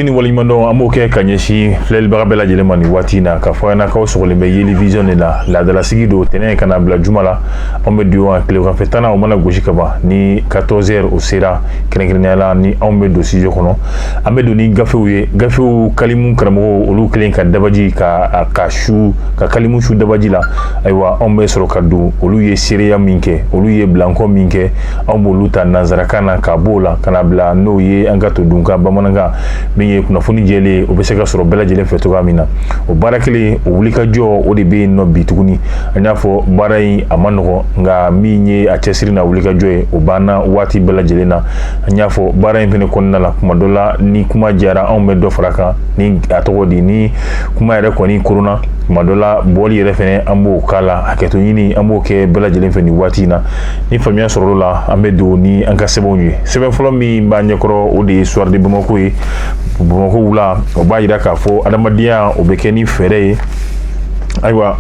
ni walimando amoke kanyeshi flel barabela jelemani watina ka fana ka so le yeli vision la de la sigido tene kana bla jumala ombe dio en clé fetana o mana goji kaba ni 14h au sera krengrena la ni ombe do si jokono amedo ni gafewu kalimun karamo olu klen ka dabaji ka shu ka kalimun shu dabaji la aywa ombe soro kadu olu ye siria minke olu ye blanco minke ombo luta nazarakana ka bola kana bla no ye angato dunka bamananga binye kuna funi jele obeseka soro bela jele feto gamina o barakele o wulika jo o de be no bituguni anyafo barai amanogo nga minye achesiri na wulika jo o bana wati bela jele na anyafo barai pene konna la kuma dola ni kuma jara on me do fraka ni atogodi ni kuma yare ko ni corona kuma dola boli yere fene ambo kala aketo yini ambo ke bela jele fene wati na ni famia soro la amedo ni anka sebonyi sebe folo mi mbanye koro o de soir de Bamako Bamako wula o ba yira ka fo adamadiya o be ke ni fere aywa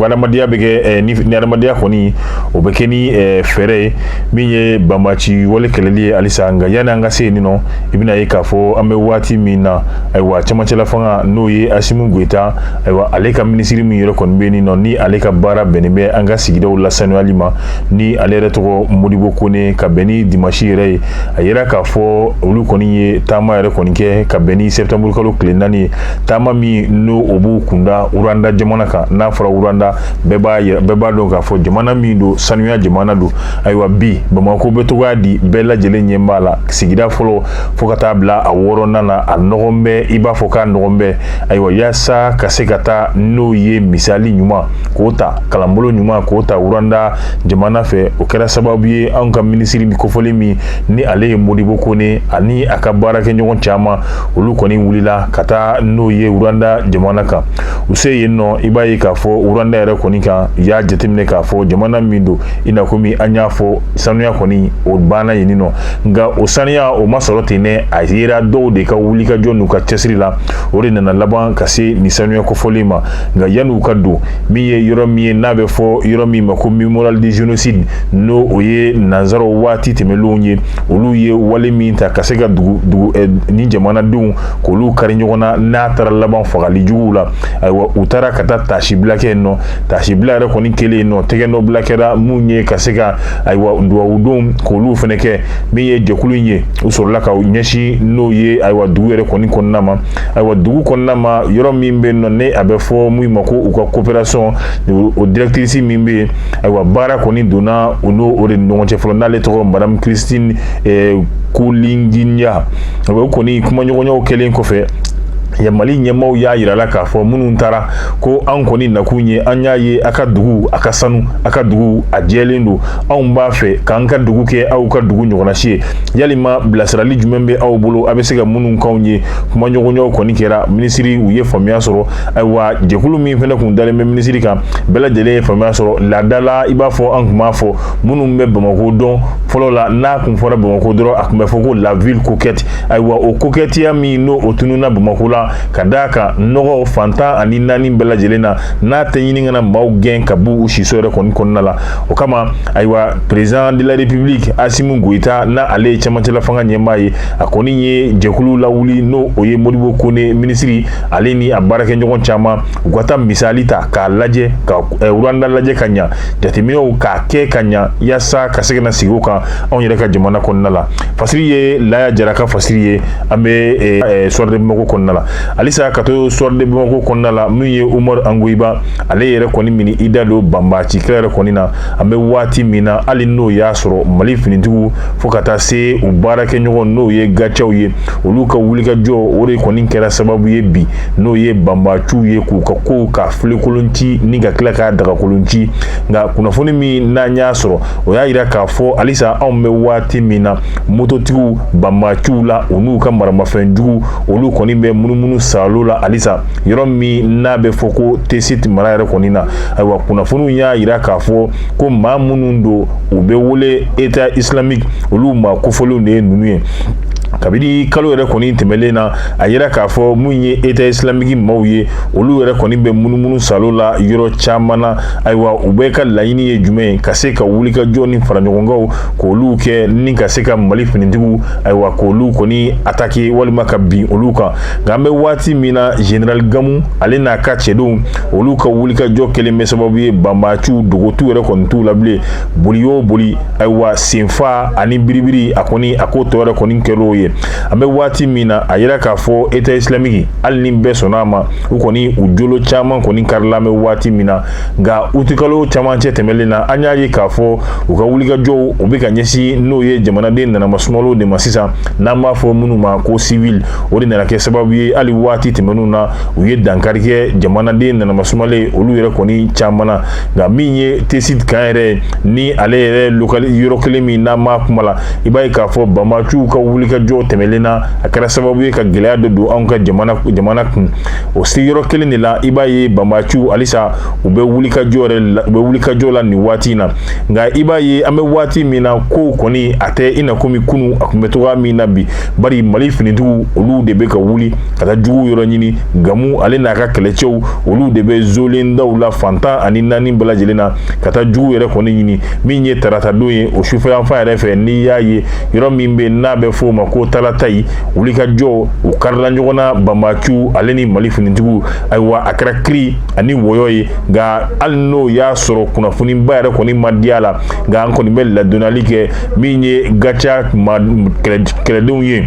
adamadiya be ke ni adamadiya koni o be ke ni fere minye bamachi wole keleli alisa nga yana nga se ni no ibina yi ka fo ame wati mina aywa chamachela fanga no ye asimu gweta aywa aleka ministry mi yoro kon be ni no ni aleka bara benebe anga sigida wala sanu alima ni alere to modibo kone ka beni dimashi re ayira ka fo olu koni ye tama yere koni ke ka beni septembre kalo klenani tama mi no obu kunda uranda jamana ka na fara uranda beba don ka fo jamana mi do sanuya jamana do aywa bi Bamako beto gadi bela jele nyembala sigida folo fokata bla aworo nana anogombe iba foka nogombe aywa yasa kasekata no ye misali nyuma kota kalambolo nyuma kota uranda jamana fe okera sababu ye anka ministry mi kofole mi ni ale modibo kone ani akabara ke nyon chama olu koni wulila kata no ye uranda jamana ka use ye no iba yi ka fo uranda yere koni ka ya jetimne ka fo jamana mindo ina komi anya fo sanuya koni o bana yini no nga o saniya o masorote ne ayira do de ka wulika jonu ka chesri la ore na laban kase ni sanuya ko folima nga yanu kadu mi ye yoro mi nabe fo yoro mi makomi moral de génocide no oye nazaro wati temelonye olu ye wale mi ta kasega dugu ni jamana dun ko lu karinyona na tar laban fagali jugula aywa utara kata tashi blake no tashi blare ko ni kele no tege no blakera munye kasega aywa ndo udum ko lu feneke mi ye jekulu nye usorla ka nyeshi no ye aywa duere ko ni konnama aywa dugu konnama yoro mi mbe no ne abefo mu mako uko coopération o directrice mi mbe aywa bara ko ni dona uno ore ndonche folo na letoro madame Christine Kulinginya ko ni kuma nyonyo kelen ko fe ya mali nyemau ya yira la ka fo munun tara ko an koni na kunye anya ye aka dugu aka sanu aka dugu ajelendo an ba fe kan ka dugu ke au ka dugu nyogona shi yalima blasrali jumembe au bolo abesega munun kaunye kuma nyogonyo koni kera ministry uye famia soro aywa jekulu mi fene kun dale ministry ka bela dele famia soro la dala iba fo an kuma fo munun be Bamako don folo la na kun fora Bamako dro akme fo ko la ville coquette aywa o coquette ya mi no otununa Bamako la kadaka nogo fanta ani nani bela jelena na tenyini ngana maugen kabu ushisore konna la okama aywa président de la république Asimu Goïta na ale chamachela fanga nyemaye akoni nye jekulu la wuli no oye modibo kone ministry ale ni abarake nyogon chama gwata misalita ka laje ka uranda laje kanya jatimino ka ke kanya yasa kasegena sigoka onyere ka jamana konna la fasiriye la jaraka fasiriye ambe soir de Bamako konna la alisa kato soir de Bamako konna la muye Umar Anguiba ale yere koni mini idalo bambachi kere koni na ambe wati mina ali no yasoro mali finintugu fokata se ubarake nyogo no ye gachaw ye oluka wulika jo ore koni kera sababu ye bi no ye bambachu ye ku ka fle kolonti niga klaka daga kolonti nga kuna foni mi na nyasoro o ya ira ka fo alisa ambe wati mina mototigu bambachu la onu ka marama fenjugu olu koni be munumunu salula alisa yoro mi na be foko tesit marayere konina aywa kuna funu ya ira ka fo ko mamunundo ube wole eta islamique olu ma kofolo ne nunuye kabidi kalo yɛrɛ kɔni tɛmɛlen na a yɛrɛ k'a fɔ mun ye État islamique maaw ye olu yɛrɛ kɔni bɛ munumunu salo la yɔrɔ caman na ayiwa u bɛ ka laɲini ye jumɛn ka se ka wulikajɔ ni faraɲɔgɔnkaw k'olu kɛ ni ka se ka Mali finitigiw ayiwa k'olu kɔni attaquer walima ka bin olu kan nka an bɛ waati min na Général Gamu ale n'a ka cɛdenw olu ka wulikajɔ kɛlen bɛ sababu ye banbaaciw dogotu yɛrɛ kɔni t'u la bilen boli o boli ayiwa senfa ani biribiri a kɔni a ko tɔ yɛrɛ kɔni kɛr'o ye an bɛ waati min na a yira k'a fɔ État islamique hali ni bɛɛ sɔnna a ma u kɔni u jolo caman kɔni karila an bɛ waati min na nka utikalo caman cɛ tɛmɛlen na an y'a ye k'a fɔ u ka wulikajɔw u bɛ ka ɲɛsin n'o ye jamanaden nanamasumalo de ma sisan n'an b'a fɔ minnu ma ko civil o de nana kɛ sababu ye hali waati tɛmɛnenw na u ye dankari kɛ jamanaden nanamasumalen olu yɛrɛ kɔni caman na nka min ye tesit kan yɛrɛ ni ale yɛrɛ yɔrɔ kelen min n'an b'a kuma la i b'a ye k'a fɔ banbaciw ka wulikajɔ tɛmɛlen na a kɛra sababu ye ka gɛlɛya dɔ don anw ka jamana kun o sigiyɔrɔ kelen de la i b'a ye banbaciw halisa u bɛ wulikajɔ la nin waati in na nka i b'a ye an bɛ waati min na ko kɔni a tɛ i na komi kunu a tun bɛ togoya min na bi bari Mali finitigiw olu de bɛ ka wuli ka taa juguw yɔrɔ ɲini Gamu ale n'a ka kɛlɛcɛw olu de bɛ zolen daw la fantan ani naani bɛɛ lajɛlen na ka taa juguw yɛrɛ kɔni ɲini min ye tarata don ye o sufɛyanfan yɛrɛ fɛ n'i y'a ye yɔrɔ min bɛ n'a bɛ fɔ o ma ko talata yi wulikajɔ u karila ɲɔgɔn na banbaciw ale ni Mali finitigiw ayiwa a kɛra kiri ani wɔyɔ ye nka hali n'o y'a sɔrɔ kunnafoniba yɛrɛ kɔni ma di a la nka an kɔni bɛ ladonnali kɛ min ye gaca kɛlɛdenw ye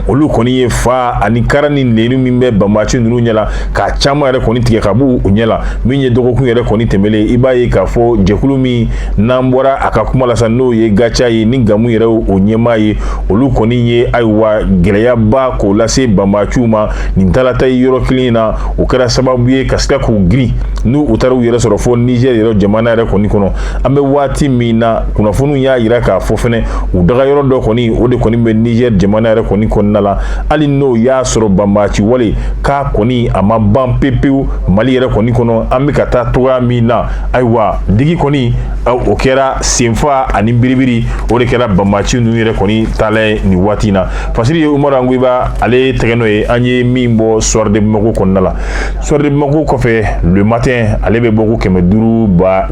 olu kɔni ye fa ani kara ni nenu min bɛ banbaci ninnu ɲɛla k'a caman yɛrɛ kɔni tigɛ ka b'u ɲɛla min ye dɔgɔkun yɛrɛ kɔni tɛmɛlen i b'a ye k'a fɔ jɛkulu min n'an bɔra a ka kuma la sa n'o ye gaca ye ni Gamu yɛrɛ o ɲɛmaa ye olu kɔni ye ayiwa gɛlɛyaba k'o lase banbaciw ma nin talata ye yɔrɔ kelen na o kɛra sababu ye ka se ka k'u girin n'u u taara u yɛrɛ sɔrɔ fo Niger yɛrɛ jamana yɛrɛ kɔni kɔnɔ an bɛ waati min na kunnafoniw y'a yira k'a fɔ fɛnɛ u dagayɔrɔ dɔ kɔni o de kɔni bɛ Niger jamana yɛrɛ kɔni kɔnɔna la hali n'o y'a sɔrɔ banbaci wale k'a kɔni a ma ban pepewu Mali yɛrɛ kɔni kɔnɔ an bɛ ka taa togoya min na ayiwa digi kɔni o kɛra senfa ani biribiri o de kɛra banbaci ninnu yɛrɛ kɔni taala nin waati in na Fasiri Umaru Angoyiba ale tɛgɛ n'o ye an ye min bɔ Soir de Bamako kɔnɔna la Soir de Bamako kɔfɛ le matin ale bɛ bɔ ko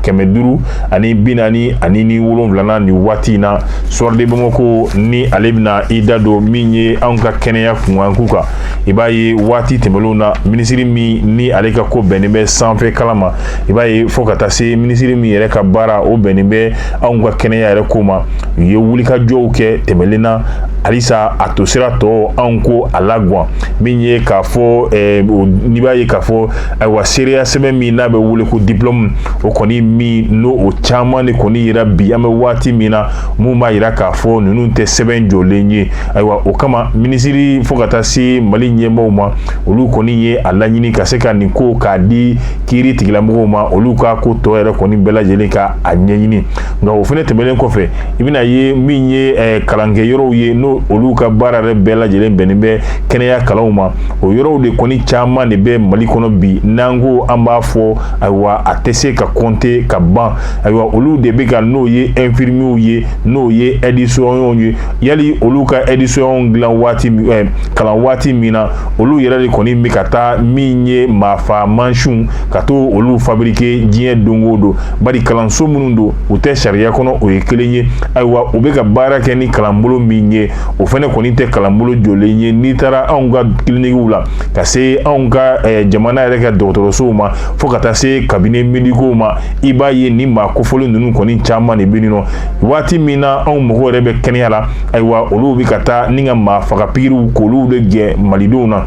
500 ani 40 ani 7 nin waati in na Soir de Bamako ni ale bɛna i da don min ye anw ka kɛnɛya kunkanko kan i b'a ye waati tɛmɛlenw na minisiri min ni ale ka ko bɛnnen bɛ sanfɛ kalan ma i b'a ye fo ka taa se minisiri min yɛrɛ ka baara o bɛnnen bɛ anw ka kɛnɛya yɛrɛ ko ma u ye wulikajɔw kɛ tɛmɛlen na halisa a to sira tɔ anw ko a laguwan min ye k'a fɔ n'i b'a ye k'a fɔ ayiwa seereya sɛbɛn min n'a bɛ wele ko diplôme o kɔni min n'o o caman de kɔni yira bi an bɛ waati min na mun b'a yira k'a fɔ ninnu tɛ sɛbɛn jɔlen ye ayiwa o kama minisiri fo ka taa se Mali ɲɛmaaw ma olu kɔni ye a laɲini ka se ka nin ko k'a di kiiri tigilamɔgɔw ma olu ka ko tɔ yɛrɛ kɔni bɛɛ lajɛlen ka a ɲɛɲini nka o fɛnɛ tɛmɛlen kɔfɛ i bɛna ye min ye kalankɛyɔrɔw ye n'o olu ka baara yɛrɛ bɛɛ lajɛlen bɛnnen bɛ kɛnɛya kalanw ma o yɔrɔw de kɔni caman de bɛ Mali kɔnɔ bi n'an ko an b'a fɔ ayiwa a tɛ se ka compter ka ban ayiwa olu de bɛ ka n'o ye infirmiers ye n'o ye aides-soignants ye yali olu ka aides-soignants dilan kalan waati min na olu yɛrɛ de kɔni bɛ ka taa min ye maafa mansinw ka to olu fabriquer diɲɛ don o don bari kalanso minnu don u tɛ sariya kɔnɔ o ye kelen ye ayiwa u bɛ ka baara kɛ ni kalanbolo min ye o fɛnɛ kɔni tɛ kalanbolo jɔlen ye n'i taara anw ka cliniques la ka se anw ka jamana yɛrɛ ka dɔgɔtɔrɔsow ma fo ka taa se cabinet médicaux ma i b'a ye ni maa kofɔlen ninnu kɔni caman de bɛ yen nɔ waati min na anw mɔgɔw yɛrɛ bɛ kɛnɛya la ayiwa olu bɛ ka taa ni ka maa faga pikiriw k'olu de gɛn malidenw na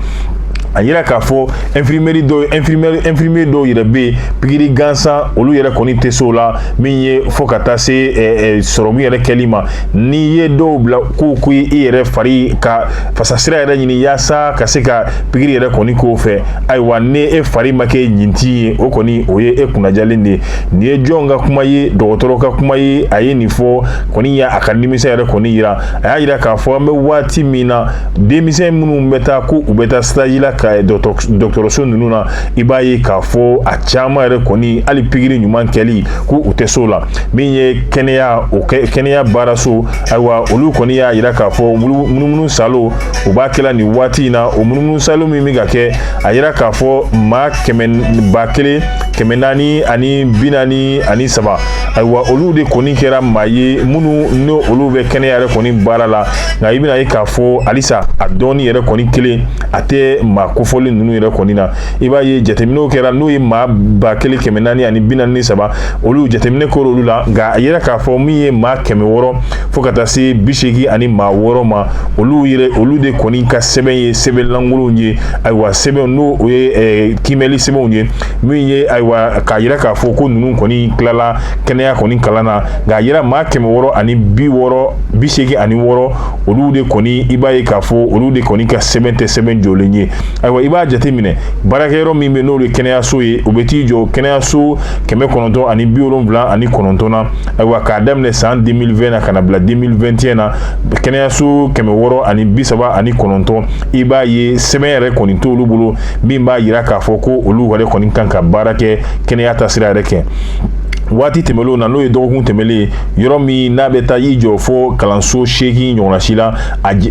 a yira k'a fɔ infirmier dɔw yɛrɛ bɛ yen pikiri gansan olu yɛrɛ kɔni tɛ se o la min ye fo ka taa se sɔrɔmu yɛrɛ kɛli ma n'i ye dɔw bila ko i yɛrɛ fari ka fasasira yɛrɛ ɲini yaasa ka se ka pikiri yɛrɛ kɔni k'o fɛ ayiwa ni e fari ma kɛ ɲinti ye o kɔni o ye e kunnajalen de ye nin ye jɔn ka kuma ye dɔgɔtɔrɔ ka kuma ye a ye nin fɔ kɔni y'a ka nimisa yɛrɛ kɔni yira a y'a yira k'a fɔ an bɛ waati min na denmisɛn minnu bɛ taa ko u bɛ taa stage la ka dɔgɔtɔrɔso ninnu na i b'a ye k'a fɔ a caman yɛrɛ kɔni hali pikiri ɲuman kɛli ko u tɛ so la min ye kɛnɛya baaraso ayiwa olu kɔni y'a yira k'a fɔ munumunu salo u b'a kɛla nin waati in na o munumunu salo min bɛ ka kɛ a yira k'a fɔ maa 443 ayiwa olu de kɔni kɛra maa ye minnu ni olu bɛ kɛnɛya yɛrɛ kɔni baara la nka i bɛna ye k'a fɔ halisa a dɔɔni yɛrɛ kɔni kelen a tɛ maa kofɔli ninnu yɛrɛ kɔni na i b'a ye jateminɛw kɛra n'o ye maa 443 olu jateminɛ kɛra olu la nka a yira k'a fɔ min ye maa 600 fo ka taa se 86 ma olu de kɔni ka sɛbɛn ye sɛbɛnlankolonw ye ayiwa sɛbɛn n'o o ye kimɛli sɛbɛnw ye min ye ayiwa k'a yira k'a fɔ ko ninnu kɔni tilala kɛnɛya kɔni kalan na nka a yira maa 686 olu de kɔni i b'a ye k'a fɔ olu de kɔni ka sɛbɛn tɛ sɛbɛn jɔlen ye ayiwa i b'a jateminɛ baarakɛyɔrɔ min bɛ n'o ye kɛnɛyaso ye u bɛ t'i jɔ kɛnɛyaso 979 na ayiwa k'a daminɛ san 2020 na ka na bila 2021 na kɛnɛyaso 639 i b'a ye sɛbɛn yɛrɛ kɔni t'olu bolo min b'a yira k'a fɔ ko olu yɛrɛ kɔni kan ka baara kɛ kɛnɛya taasira yɛrɛ kɛ waati tɛmɛlenw na n'o ye dɔgɔkun tɛmɛlen yɔrɔ min n'a bɛ taa i jɔ fo kalanso 8 ɲɔgɔnna si la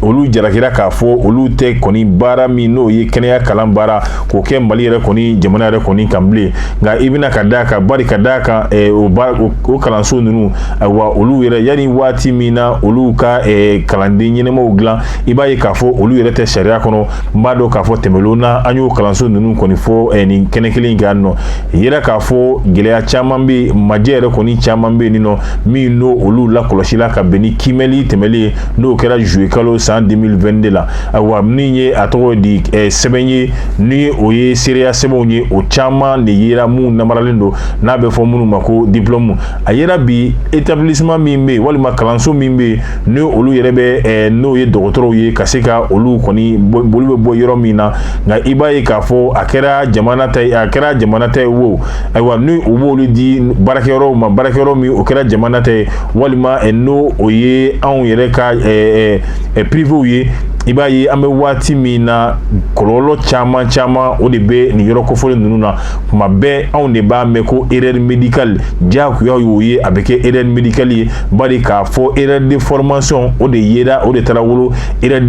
olu jarakira k'a fɔ olu tɛ kɔni baara min n'o ye kɛnɛya kalan baara k'o kɛ Mali yɛrɛ kɔni jamana yɛrɛ kɔni kan bilen nka i bɛna ka d'a kan bari ka d'a kan o kalanso ninnu ayiwa olu yɛrɛ yanni waati min na olu ka kalanden ɲɛnamaw dilan i b'a ye k'a fɔ olu yɛrɛ tɛ sariya kɔnɔ n b'a dɔn k'a fɔ tɛmɛlenw na an y'o kalanso ninnu kɔni fɔ nin kɛnɛ kelen in kan nɔ yira k'a fɔ gɛlɛya caman bɛ majɛ yɛrɛ kɔni caman bɛ yen nɔ min n'o olu la kɔlɔsila ka bɛn ni kimɛli tɛmɛlen n'o kɛra juillet kalo san 2022 la ayiwa min ye a tɔgɔ di sɛbɛn ye ni o ye seereya sɛbɛnw ye o caman de yera mun namaralen don n'a bɛ fɔ minnu ma ko diplôme a yera bi établissement min bɛ yen walima kalanso min bɛ yen ni olu yɛrɛ bɛ n'o ye dɔgɔtɔrɔw ye ka se ka olu kɔni boli bɛ bɔ yɔrɔ min na nka i b'a ye k'a fɔ a kɛra jamana ta ye wo ayiwa ni u b'olu di baarakɛyɔrɔ baarakɛyɔrɔ min o kɛra jamana ta ye walima n'o o ye anw yɛrɛ ka privéw ye i b'a ye an bɛ waati min na kɔlɔlɔ caman o de bɛ nin yɔrɔ kofɔlen ninnu na kuma bɛɛ anw de b'a mɛn ko erreur médicale diyagoya y'o ye a bɛ kɛ erreur médicale ye bari k'a fɔ erreur de formation o de yera o de taara wolo erreur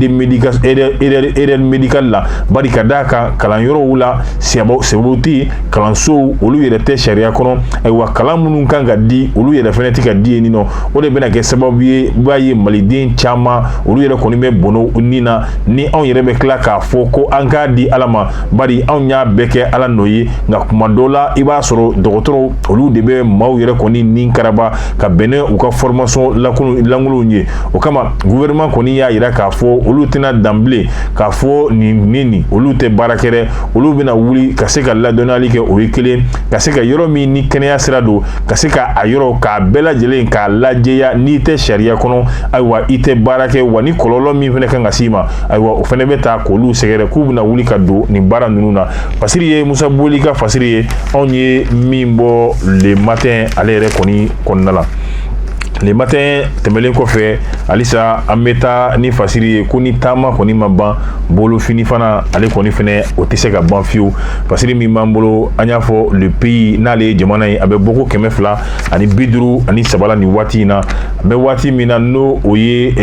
médicale la bari ka d'a kan kalanyɔrɔw la sababu tɛ yen kalansow olu yɛrɛ tɛ sariya kɔnɔ ayiwa kalan minnu kan ka di olu yɛrɛ fɛnɛ tɛ ka di yen nɔ o de bɛna kɛ sababu ye i b'a ye maliden caman olu yɛrɛ kɔni bɛ bɔnɔ ni na ni anw yɛrɛ bɛ tila k'a fɔ ko an k'a di ala ma bari anw y'a bɛɛ kɛ ala nɔ ye nka kuma dɔw la i b'a sɔrɔ dɔgɔtɔrɔw olu de bɛ maaw yɛrɛ kɔni ni karaba ka bɛn u ka formation lankolonw ye o kama gouvernement kɔni y'a yira k'a fɔ olu tɛna dan bilen k'a fɔ nin olu tɛ baara kɛ dɛ olu bɛna wuli ka se ka ladɔnniyali kɛ o ye kelen ka se ka yɔrɔ min ni kɛnɛya sira don ka se ka a yɔrɔ k'a bɛɛ lajɛlen k'a lajɛya n'i tɛ sariya kɔnɔ ayiwa i tɛ baara kɛ wa ni kɔlɔlɔ min fɛnɛ kan ka s'i ma ayiwa o fɛnɛ bɛ taa k'olu sɛgɛrɛ k'u bɛna wuli ka don nin baara ninnu na fasiri ye Musa Boli ka fasiri ye anw ye min bɔ le matin ale yɛrɛ kɔni kɔnɔna la le matin tɛmɛlen kɔfɛ halisa an bɛ taa ni fasiri ye ko ni taama kɔni ma ban bolofini fana ale kɔni fɛnɛ o tɛ se ka ban fiyewu fasiri min b'an bolo an y'a fɔ le pays n'ale ye jamana ye a bɛ bɔ ko 253 la nin waati in na a bɛ waati min na n'o o ye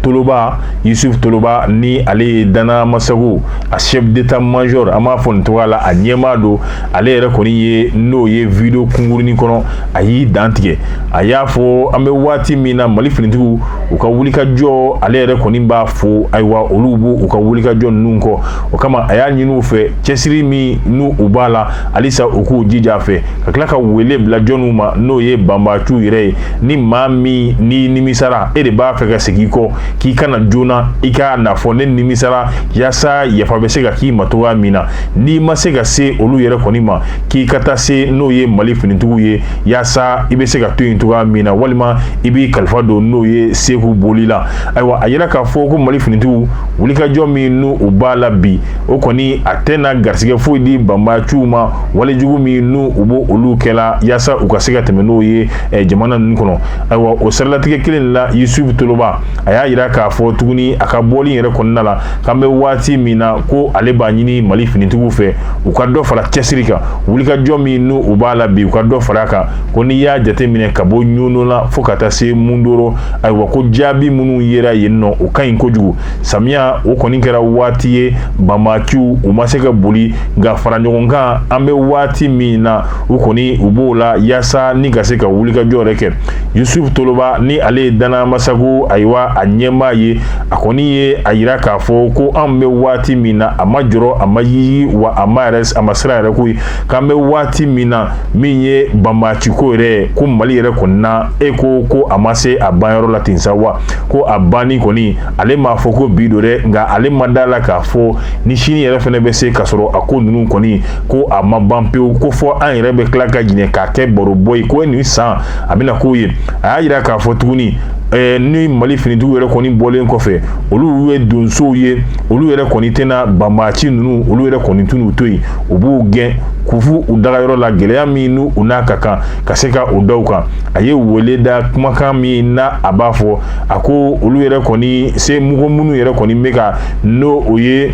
Toloba Yusuf Toloba ni ale ye Dana Masago a chef d'état major an b'a fɔ nin cogoya la a ɲɛmaa don ale yɛrɛ kɔni ye n'o ye video kunkurunin kɔnɔ a y'i dan tigɛ a y'a fɔ an bɛ waati min na Mali finitigiw u ka wulikajɔ ale yɛrɛ kɔni b'a fɔ ayiwa olu b'u ka wulikajɔ ninnu kɔ o kama a y'a ɲini u fɛ cɛsiri min n'u u b'a la halisa u k'u jija a fɛ ka tila ka wele bila jɔnniw ma n'o ye banbaciw yɛrɛ ye ni maa min n'i nimisara e de b'a fɛ ka segin i kɔ k'i kana joona i k'a na fɔ ne nimisara yaasa yafa bɛ se ka k'i ma cogoya min na n'i ma se ka se olu yɛrɛ kɔni ma k'i ka taa se n'o ye Mali finitigiw ye yaasa i bɛ se ka to yen cogoya min na walima caman i b'i kalifa don n'o ye segu boli la ayiwa a yira k'a fɔ ko mali finitigiw wulikajɔ min n'u u b'a la bi o kɔni a tɛna garisɛgɛ foyi di banbaciw ma walejugu min n'u u b'o olu kɛla yaasa u ka se ka tɛmɛ n'o ye jamana ninnu kɔnɔ ayiwa o siralatigɛ kelen la Yusuf Toloba a y'a yira k'a fɔ tuguni a ka bɔli yɛrɛ kɔnɔna la k'an bɛ waati min na ko ale b'a ɲini mali finitigiw fɛ u ka dɔ fara cɛsiri kan wulikajɔ min n'u u b'a la bi u ka dɔ fara a kan ko n'i y'a jateminɛ ka bɔ ɲono la fo ka taa se mundoro ayiwa ko jaabi minnu yera yen nɔ o ka ɲi kojugu samiya o kɔni kɛra waati ye banbaciw u ma se ka boli nka fara ɲɔgɔn kan an bɛ waati min na u kɔni u b'o la yaasa ni ka se ka wulikajɔ yɛrɛ kɛ Yusuf Toloba ni ale ye Dana Masago ayiwa a ɲɛmaa ye a kɔni ye a yira k'a fɔ ko an bɛ waati min na a ma jɔrɔ a ma yiyi wa a ma sira yɛrɛ ko ye k'an bɛ waati min na min ye banbaciko yɛrɛ ko mali yɛrɛ kɔni na e ko a ma se a banyɔrɔ la ten sa wa ko a banni kɔni ale m'a fɔ ko bi do dɛ nka ale ma da la k'a fɔ ni sini yɛrɛ fɛnɛ bɛ se ka sɔrɔ a ko ninnu kɔni ko a ma ban pewu ko fɔ an yɛrɛ bɛ tila ka ɲinɛ k'a kɛ barobɔ ye ko nin san a bɛna k'o ye a y'a yira k'a fɔ tuguni ni mali finitigiw yɛrɛ kɔni bɔlen kɔfɛ olu ye donsow ye olu yɛrɛ kɔni tɛna banbaci ninnu olu yɛrɛ kɔni tɛn'u to yen u b'u gɛn k'u fu u dagayɔrɔ la gɛlɛya min n'u n'a ka kan ka se ka o daw kan a ye wele da kumakan min na a b'a fɔ a ko olu yɛrɛ kɔni se mɔgɔ minnu yɛrɛ kɔni bɛ ka n'o o ye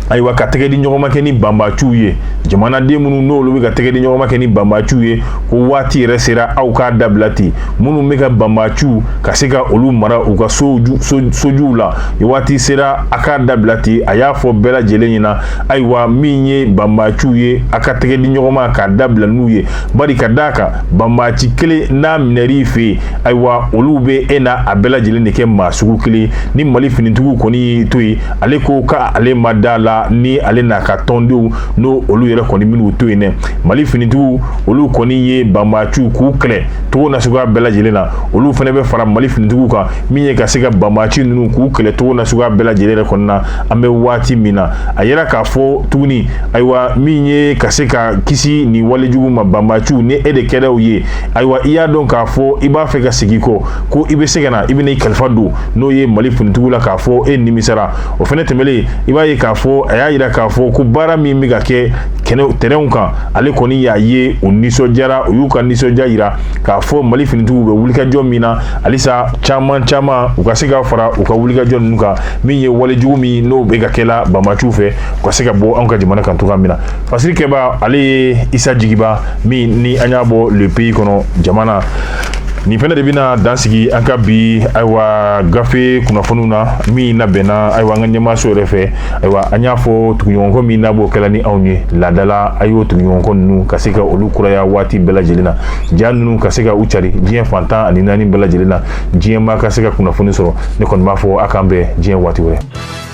ayiwa ka tɛgɛ di ɲɔgɔn ma kɛ ni banbaciw ye jamanaden minnu n'olu bɛ ka tɛgɛ di ɲɔgɔn ma kɛ ni banbaciw ye ko waati yɛrɛ sera aw k'a dabila ten minnu bɛ ka banbaciw ka se ka olu mara u ka sojuw la waati sera a k'a dabila ten a y'a fɔ bɛɛ lajɛlen ɲɛna ayiwa min ye banbaciw ye a ka tɛgɛ di ɲɔgɔn ma k'a dabila n'u ye bari ka d'a kan banbaci kelen n'a minɛr'i fɛ yen ayiwa olu bɛ e n'a a bɛɛ lajɛlen de kɛ maa sugu kelen ni mali finitigiw kɔni y'i to yen ale ko k'ale ma da la ni ale n'a ka tɔndenw n'o olu yɛrɛ kɔni min'u to yen dɛ mali finitigiw olu kɔni ye banbaciw k'u kɛlɛ togo nasuguya bɛɛ lajɛlen na olu fɛnɛ bɛ fara mali finitigiw kan min ye ka se ka banbaci ninnu k'u kɛlɛ togo nasuguya bɛɛ lajɛlen yɛrɛ kɔni na an bɛ waati min na a yɛrɛ k'a fɔ tuguni ayiwa min ye ka se ka kisi ni walejugu ma banbaciw ni e de kɛra o ye ayiwa i y'a dɔn k'a fɔ i b'a fɛ ka segin kɔ ko i bɛ se ka na i bɛna i kalifa don n'o ye mali finitigiw la k'a fɔ e nimisara o fɛnɛ tɛmɛlen i b'a ye k'a fɔ a y'a yira k'a fɔ ko baara min bɛ ka kɛ terrainw kan ale kɔni y'a ye o nisɔndiyara u y'u ka nisɔndiya yira k'a fɔ mali finitigiw bɛ wulikajɔ min na halisa caman u ka se ka fara u ka wulikajɔ ninnu kan min ye walejugu min n'o bɛ ka kɛla banbaciw fɛ u ka se ka bɔ anw ka jamana kan cogoya min na Fasiri Kɛba ale ye Isa Jigiba min ni an y'a bɔ le pays kɔnɔ jamana nin fɛnɛ de bɛna dansigi an ka bi ayiwa gafe kunnafoniw na min labɛnna ayiwa an ka ɲɛmaaso yɛrɛ fɛ ayiwa an y'a fɔ tuguɲɔgɔnkɔ min n'a b'o kɛla ni anw ye laadala a y'o tuguɲɔgɔnkɔ ninnu ka se ka olu kuraya waati bɛɛ lajɛlen na ja ninnu ka se ka u cari diɲɛ fantan ani naani bɛɛ lajɛlen na diɲɛ maa ka se ka kunnafoni sɔrɔ ne kɔni b'a fɔ a k'an bɛn diɲɛ waati wɛrɛ